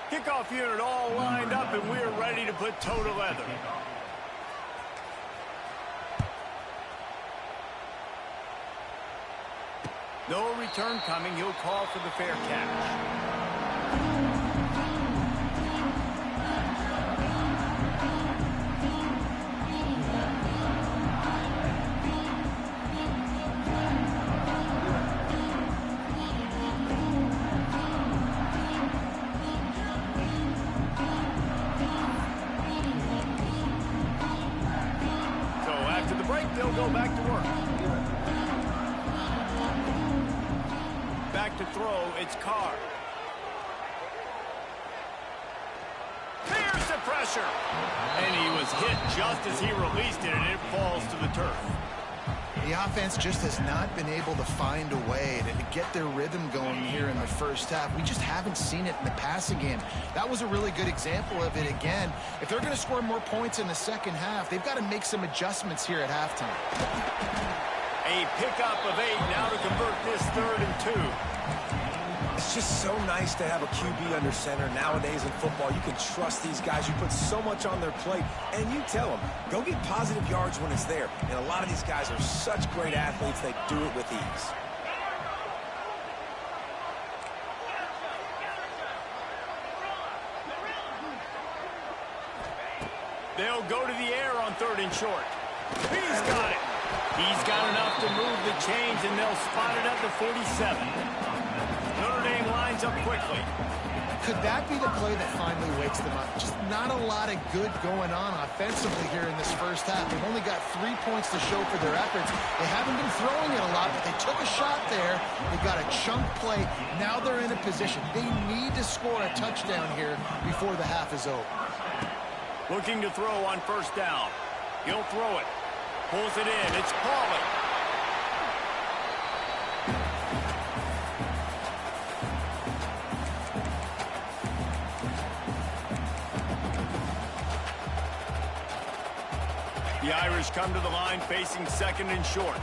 Kickoff unit all lined up, and we're ready to put toe to leather. No return coming. He'll call for the fair catch. They'll go back to work. Back to throw, it's Carr. Here's the pressure. And he was hit just as he released it, and it falls to the turf. The offense just has not been able to find a way to get their rhythm going here in the first half. We just haven't seen it in the passing game. That was a really good example of it again. If they're going to score more points in the second half, they've got to make some adjustments here at halftime. A pickup of 8 now to convert this 3rd and 2. It's just so nice to have a QB under center. Nowadays in football, you can trust these guys. You put so much on their plate, and you tell them, go get positive yards when it's there. And a lot of these guys are such great athletes, they do it with ease. They'll go to the air on 3rd and short. He's got it. He's got enough to move the chains, and they'll spot it at the 47. Notre Dame lines up quickly. Could that be the play that finally wakes them up? Just not a lot of good going on offensively here in this first half. They've only got 3 points to show for their efforts. They haven't been throwing it a lot, but they took a shot there. They got a chunk play. Now they're in a position. They need to score a touchdown here before the half is over. Looking to throw on 1st down. He'll throw it. Pulls it in. It's Pauly. The Irish come to the line facing 2nd and short.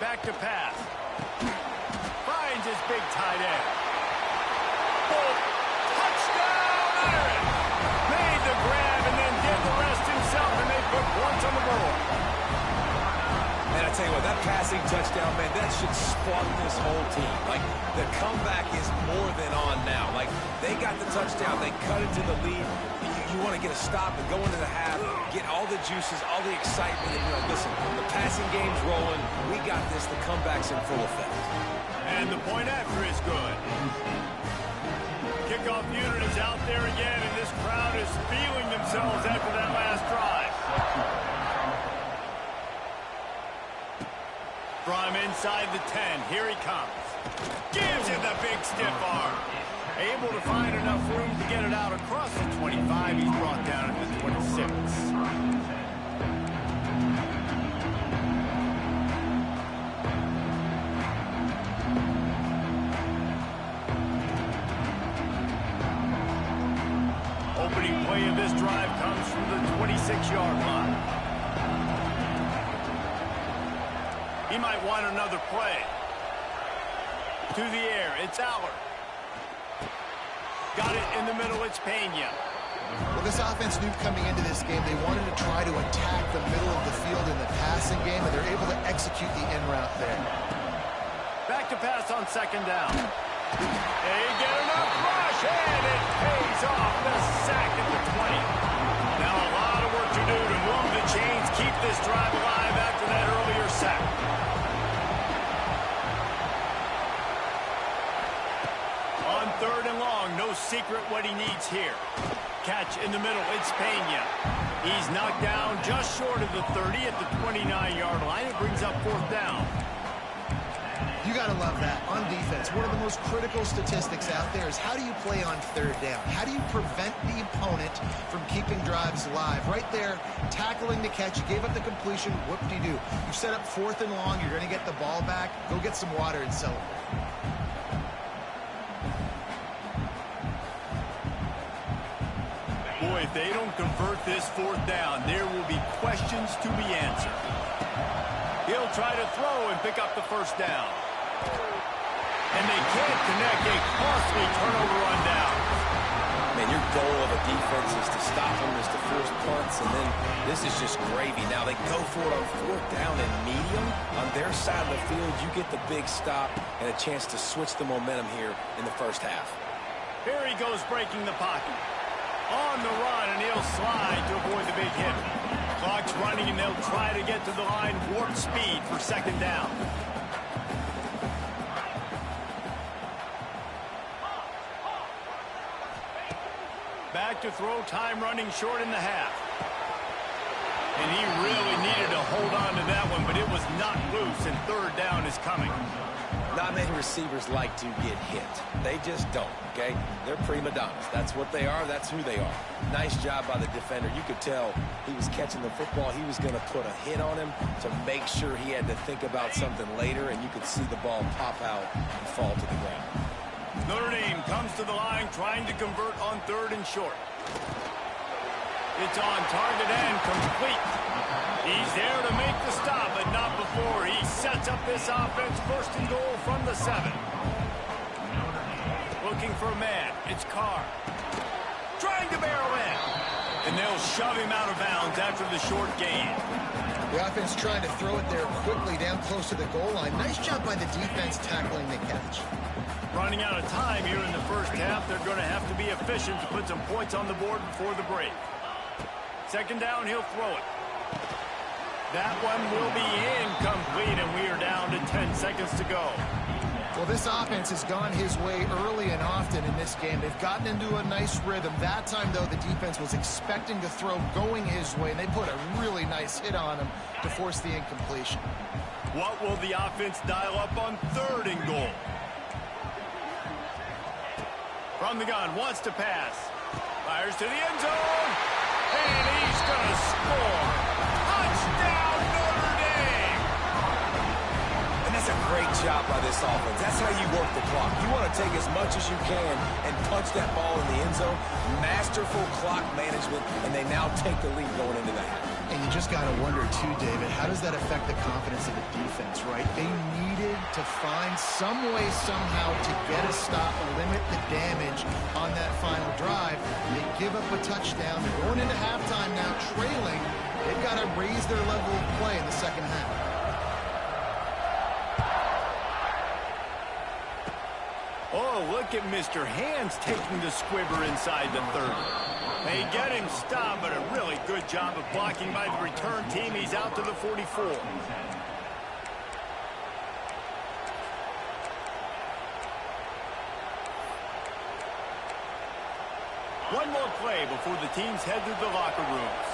Back to pass. Finds his big tight end. Touchdown, Irish! Made the grab and then did the rest himself, and they put points on the board. Man, I tell you what, that passing touchdown, man, that should spark this whole team. Like, the comeback is more than on now. Like, they got the touchdown. They cut it to the lead. You want to get a stop and go into the half, get all the juices, all the excitement, and, you know, listen, the passing game's rolling. We got this. The comeback's in full effect. And the point after is good. Kickoff unit is out there again, and this crowd is feeling themselves after that last drive. From inside the 10, here he comes. Gives it the big stiff arm. Able to find enough room to get it out across the 25. He's brought down at the 26. Opening play of this drive comes from the 26-yard line. He might want another play. To the air, it's Allard. Got it in the middle, it's Pena. Well, this offense knew coming into this game they wanted to try to attack the middle of the field in the passing game, and they're able to execute the in route there. Back to pass on 2nd down. They get enough rush, and it pays off. The sack at the 20. Now a lot of work to do to move the chains, keep this drive alive after that earlier sack. On 3rd and long, no secret what he needs here. Catch in the middle, it's Pena. He's knocked down just short of the 30 at the 29-yard line. It brings up 4th down. You got to love that. On defense, one of the most critical statistics out there is how do you play on 3rd down? How do you prevent the opponent from keeping drives alive? Right there, tackling the catch, you gave up the completion, whoop-de-doo. You set up 4th and long, you're going to get the ball back, go get some water and celebrate. Boy, if they don't convert this 4th down, there will be questions to be answered. He'll try to throw and pick up the 1st down. And they can't connect a costly turnover on down. Man, your goal of a defense is to stop them, is to force punts, and then this is just gravy. Now they go for it on 4th down and medium. On their side of the field, you get the big stop and a chance to switch the momentum here in the first half. Here he goes breaking the pocket. On the run, and he'll slide to avoid the big hit. Clock's running, and they'll try to get to the line warp speed for 2nd down. Back to throw, time running short in the half. And he really needed to hold on to that one, but it was not loose, and 3rd down is coming. Not many receivers like to get hit. They just don't, okay? They're prima donnas. That's what they are. That's who they are. Nice job by the defender. You could tell he was catching the football. He was going to put a hit on him to make sure he had to think about something later, and you could see the ball pop out and fall to the ground. Notre Dame comes to the line trying to convert on 3rd and short. It's on target and complete. He's there to make the stop, but not before. He sets up this offense 1st and goal from the 7. Looking for a man. It's Carr. Trying to barrel in. And they'll shove him out of bounds after the short gain. The offense trying to throw it there quickly down close to the goal line. Nice job by the defense tackling the catch. Running out of time here in the first half. They're going to have to be efficient to put some points on the board before the break. 2nd down, he'll throw it. That one will be incomplete, and we are down to 10 seconds to go. Well, this offense has gone his way early and often in this game. They've gotten into a nice rhythm. That time, though, the defense was expecting to throw going his way, and they put a really nice hit on him to force the incompletion. What will the offense dial up on 3rd and goal? From the gun, wants to pass. Fires to the end zone. And he's going to score. Touchdown, Notre Dame! And that's a great job by this offense. That's how you work the clock. You want to take as much as you can and punch that ball in the end zone. Masterful clock management, and they now take the lead going into the half. And you just got to wonder, too, David, how does that affect the confidence of the defense, right? They needed to find some way, somehow, to get a stop, limit the damage on that final drive. They give up a touchdown. They're going into halftime now, trailing. They've got to raise their level of play in the second half. Oh, look at Mr. Hands taking the squibber inside the 30. They get him stopped, but a really good job of blocking by the return team. He's out to the 44. One more play before the teams head to the locker rooms.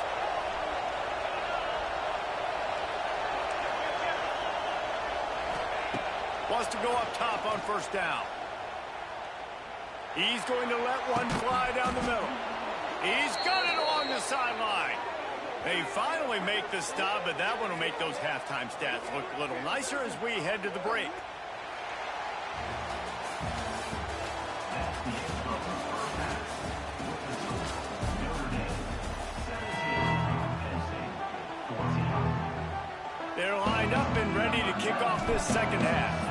Wants to go up top on 1st down. He's going to let one fly down the middle. He's got it along the sideline. They finally make the stop, but that one will make those halftime stats look a little nicer as we head to the break. They're lined up and ready to kick off this second half.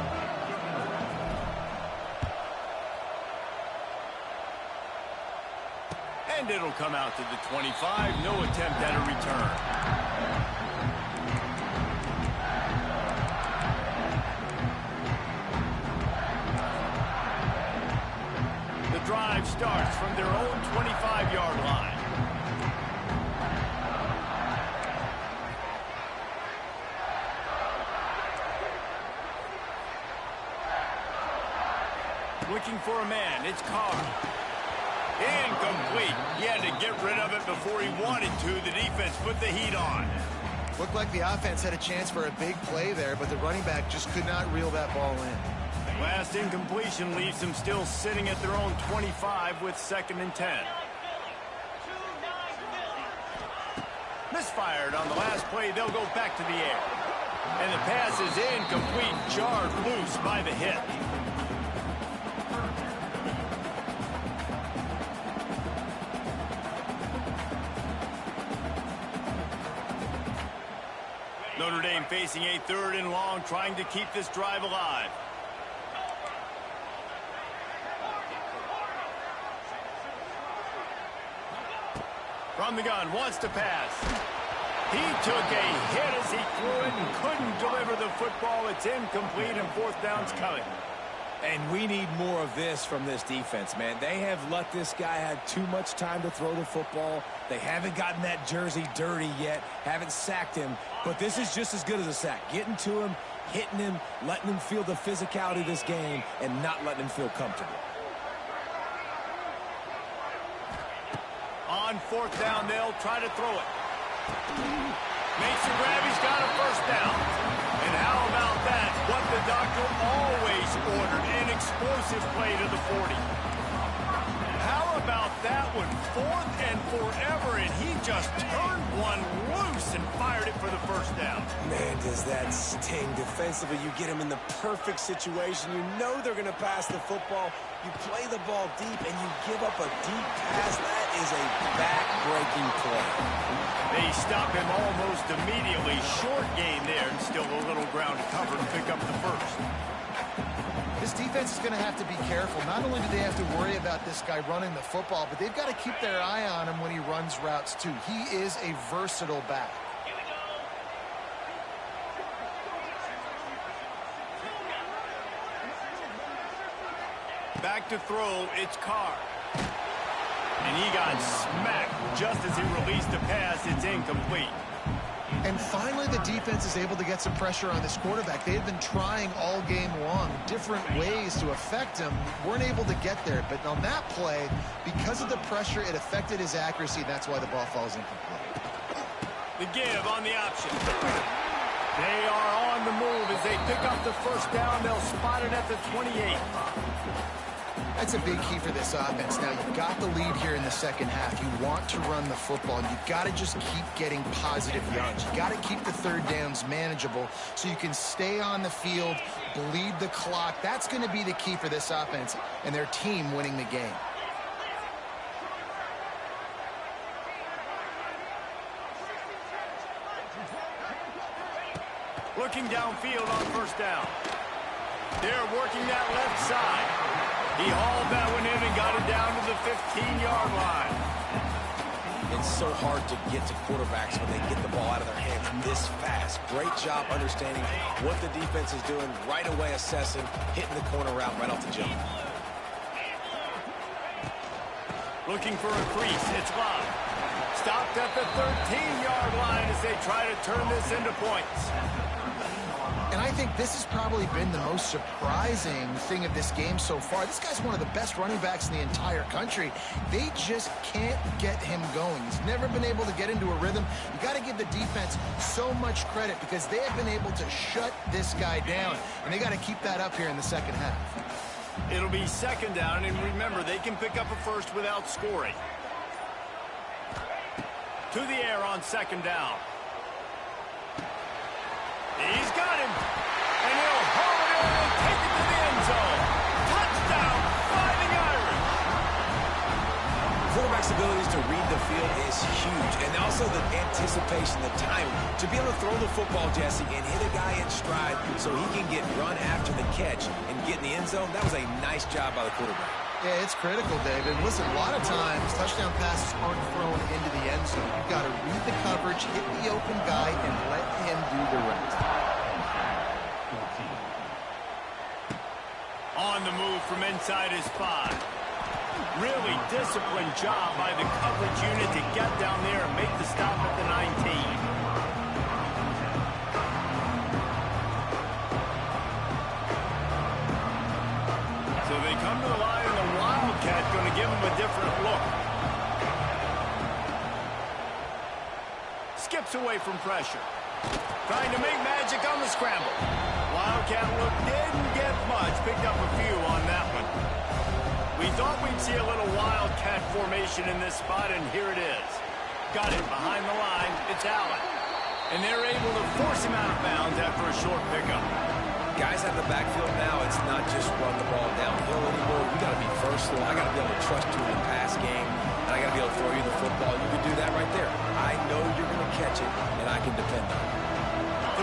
And it'll come out to the 25. No attempt at a return. The drive starts from their own 25-yard line. Looking for a man. It's Carr. Incomplete. He had to get rid of it before he wanted to. The defense put the heat on. Looked like the offense had a chance for a big play there, but the running back just could not reel that ball in. Last incompletion leaves them still sitting at their own 25 with 2nd and 10. Misfired on the last play. They'll go back to the air. And the pass is incomplete, jarred loose by the hit. Notre Dame facing a 3rd and long, trying to keep this drive alive. From the gun, wants to pass. He took a hit as he threw it and couldn't deliver the football. It's incomplete, and fourth down's coming. And we need more of this from this defense, man. They have let this guy have too much time to throw the football. They haven't gotten that jersey dirty yet, haven't sacked him. But this is just as good as a sack. Getting to him, hitting him, letting him feel the physicality of this game, and not letting him feel comfortable. On fourth down, they'll try to throw it. Makes a grab, he's got a first down. And how about that? What the doctor always ordered, an explosive play to the 40. How about that one? Fourth and forever, and he just turned one loose and fired it for the first down. Man, does that sting. Defensively, you get him in the perfect situation. You know they're going to pass the football. You play the ball deep, and you give up a deep pass. That is a back-breaking play. They stop him almost immediately. Short gain there, and still a little ground to cover to pick up the first. This defense is going to have to be careful. Not only do they have to worry about this guy running the football, but they've got to keep their eye on him when he runs routes, too. He is a versatile back. Back to throw, it's Carr. And he got smacked just as he released the pass. It's incomplete. And finally, the defense is able to get some pressure on this quarterback. They've been trying all game long different ways to affect him. Weren't able to get there. But on that play, because of the pressure, it affected his accuracy. That's why the ball falls incomplete. The give on the option. They are on the move as they pick up the first down. They'll spot it at the 28. That's a big key for this offense. Now, you've got the lead here in the second half. You want to run the football, and you've got to just keep getting positive yards. You've got to keep the third downs manageable so you can stay on the field, bleed the clock. That's going to be the key for this offense and their team winning the game. Looking downfield on first down. They're working that left side. He hauled that one in and got it down to the 15-yard line. It's so hard to get to quarterbacks when they get the ball out of their hands this fast. Great job understanding what the defense is doing, right away assessing, hitting the corner route right off the jump. Looking for a crease. It's Love. Stopped at the 13-yard line as they try to turn this into points. And I think this has probably been the most surprising thing of this game so far. This guy's one of the best running backs in the entire country. They just can't get him going. He's never been able to get into a rhythm. You got to give the defense so much credit because they have been able to shut this guy down. And they got to keep that up here in the second half. It'll be second down, and remember, they can pick up a first without scoring. To the air on second down. He's got him, and he'll haul it in and take it to the end zone. Touchdown, Fighting Irish. Quarterback's abilities to read the field is huge, and also the anticipation, the time to be able to throw the football, Jesse, and hit a guy in stride so he can get run after the catch and get in the end zone. That was a nice job by the quarterback. Yeah, it's critical, David. Listen, a lot of times touchdown passes aren't thrown into the end zone. You've got to read the coverage, hit the open guy, and let him do the rest. On the move from inside his 5. Really disciplined job by the coverage unit to get down there and make the stop at the 19. So they come to the line, and the Wildcat going to give him a different look. Skips away from pressure. Trying to make magic on the scramble. Wildcat look didn't get much. Picked up a few on that one. We thought we'd see a little Wildcat formation in this spot, and here it is. Got it behind the line. It's Allen. And they're able to force him out of bounds after a short pickup. Guys out of the backfield now, it's not just run the ball downhill anymore. You got to be versatile. I got to be able to trust you in the pass game, and I got to be able to throw you the football. You can do that right there. I know you're going to catch it, and I can depend on it.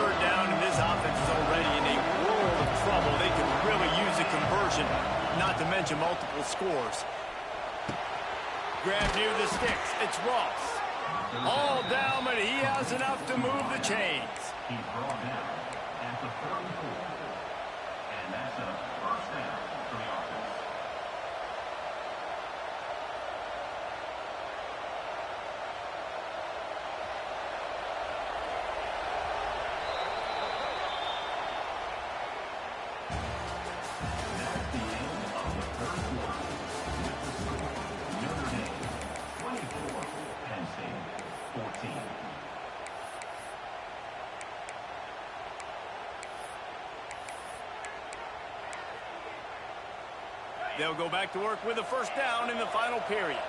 Third down, and this offense is already in a world of trouble. They could really use a conversion, not to mention multiple scores. Grab near the sticks. It's Ross. All down, but he has enough to move the chains. He's brought down at the 34. And that's a first down for the offense. That's the end of the third quarter. Notre Dame 24, Penn State 14. They'll go back to work with a first down in the final period.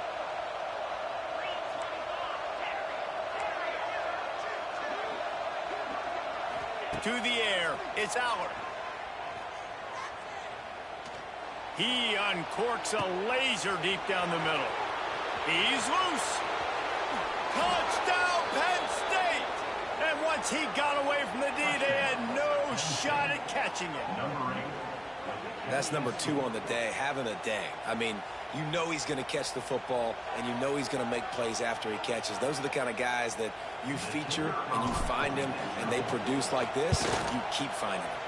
To the air, it's Allard. He uncorks a laser deep down the middle. He's loose. Touchdown, Penn State! And once he got away from the D, they had no shot at catching it. Number 8. That's number 2 on the day, having a day. I mean, you know he's going to catch the football, and you know he's going to make plays after he catches. Those are the kind of guys that you feature, and you find them, and they produce like this, you keep finding them.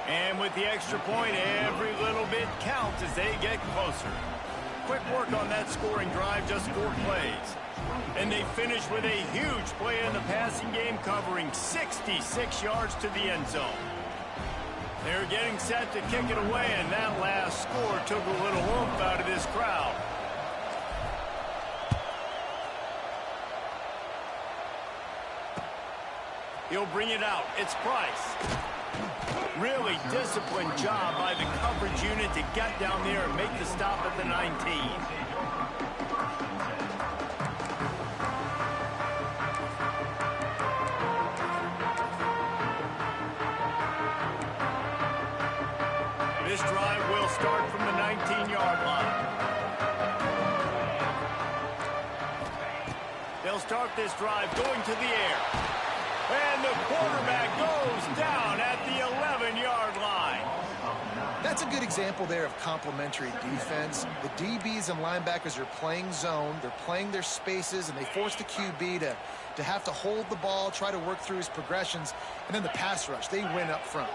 And with the extra point, every little bit counts as they get closer. Quick work on that scoring drive, just 4 plays. And they finish with a huge play in the passing game, covering 66 yards to the end zone. They're getting set to kick it away, and that last score took a little oomph out of this crowd. He'll bring it out. It's Price. Really disciplined job by the coverage unit to get down there and make the stop at the 19. This drive will start from the 19-yard line. They'll start this drive going to the air. And the quarterback goes down at the 11-yard line. That's a good example there of complementary defense. The DBs and linebackers are playing zone. They're playing their spaces, and they force the QB to have to hold the ball, try to work through his progressions. And then the pass rush, they win up front.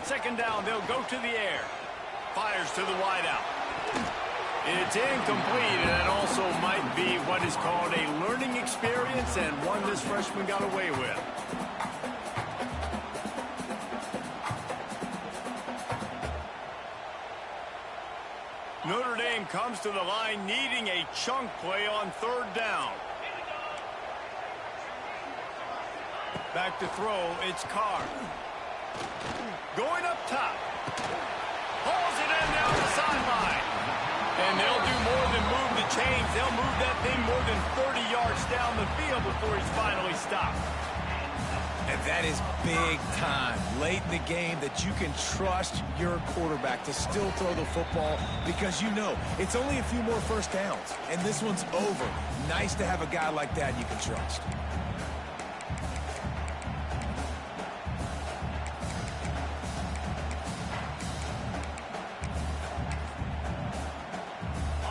Second down, they'll go to the air. Fires to the wideout. It's incomplete, and it also might be what is called a learning experience, and one this freshman got away with. Notre Dame comes to the line needing a chunk play on third down. Back to throw, it's Carr. Going up top. Hauls it in down the sideline. And they'll do more than move the chains. They'll move that thing more than 30 yards down the field before he's finally stopped. And that is big time, late in the game, that you can trust your quarterback to still throw the football because you know it's only a few more first downs, and this one's over. Nice to have a guy like that you can trust.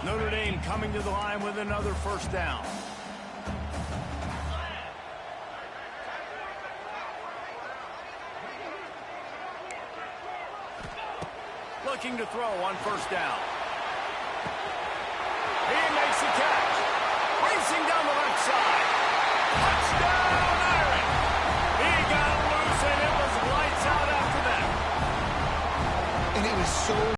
Notre Dame coming to the line with another first down. Looking to throw on first down.